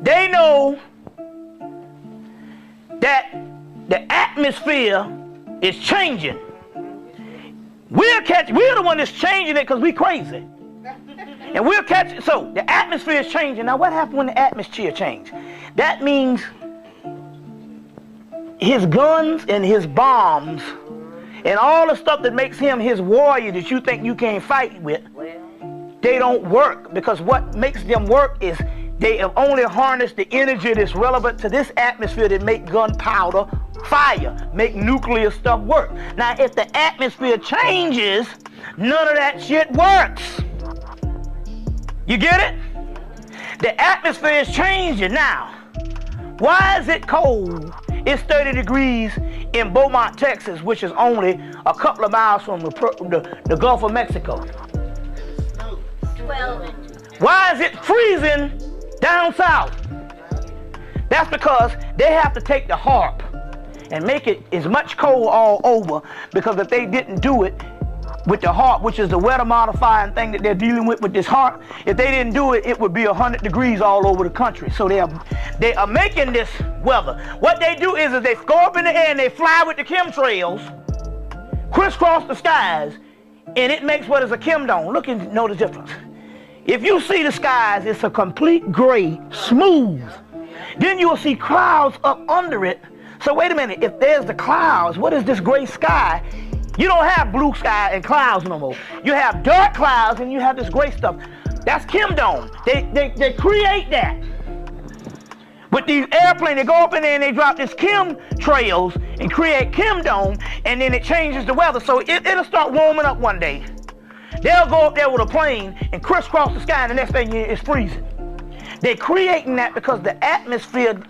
they know that the atmosphere is changing. We're the one that's changing it because we crazy. And we'll catch it. So the atmosphere is changing. Now what happens when the atmosphere changes? That means his guns and his bombs and all the stuff that makes him his warrior that you think you can't fight with, they don't work, because what makes them work is they have only harnessed the energy that's relevant to this atmosphere that make gunpowder fire, make nuclear stuff work. Now if the atmosphere changes, none of that shit works. You get it? The atmosphere is changing now. Why is it cold? It's 30 degrees in Beaumont, Texas, which is only a couple of miles from the Gulf of Mexico. 12 inches. Why is it freezing down south? That's because they have to take the harp and make it as much cold all over, because if they didn't do it with the harp, which is the weather modifying thing that they're dealing with this harp, if they didn't do it, it would be 100 degrees all over the country. So they are making this weather. What they do is they go up in the air and they fly with the chemtrails, crisscross the skies, and it makes what is a chemdome. Look and know the difference. If you see the skies, it's a complete gray, smooth. Then you'll see clouds up under it. So wait a minute, if there's the clouds, what is this gray sky? You don't have blue sky and clouds no more. You have dark clouds and you have this gray stuff. That's chemdome. They create that. With these airplanes, they go up in there and they drop this chemtrails and create chemdome, and then it changes the weather. So it'll start warming up one day. They'll go up there with a plane and crisscross the sky, and the next thing it's freezing. They're creating that because the atmosphere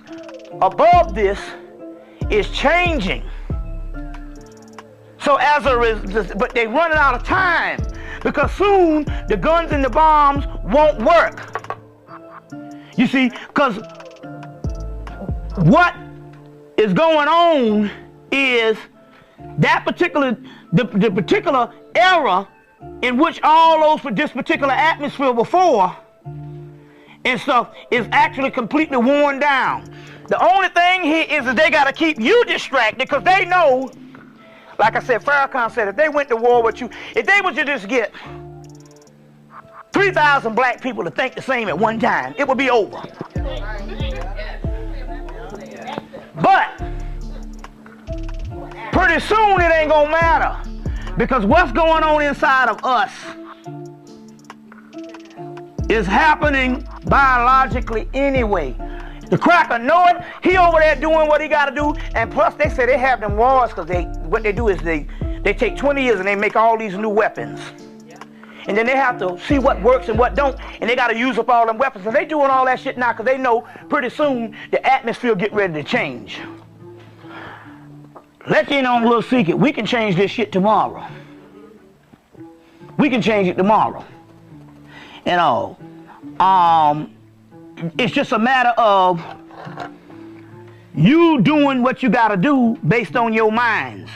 above this is changing. So as a result, but they're running out of time, because soon the guns and the bombs won't work. You see, because what is going on is that the particular era in which all those, this particular atmosphere before and stuff is actually completely worn down. The only thing here is that they got to keep you distracted, because they know, like I said, Farrakhan said, if they went to war with you, if they would just get 3,000 black people to think the same at one time, it would be over. But pretty soon it ain't gonna matter, because what's going on inside of us is happening biologically anyway. The cracker know it. He over there doing what he got to do, and plus they say they have them wars because what they do is they take 20 years and they make all these new weapons, and then they have to see what works and what don't, and they got to use up all them weapons. And they doing all that shit now because they know pretty soon the atmosphere get ready to change. Let you in on a little secret. We can change this shit tomorrow. We can change it tomorrow. You know, it's just a matter of you doing what you got to do based on your minds.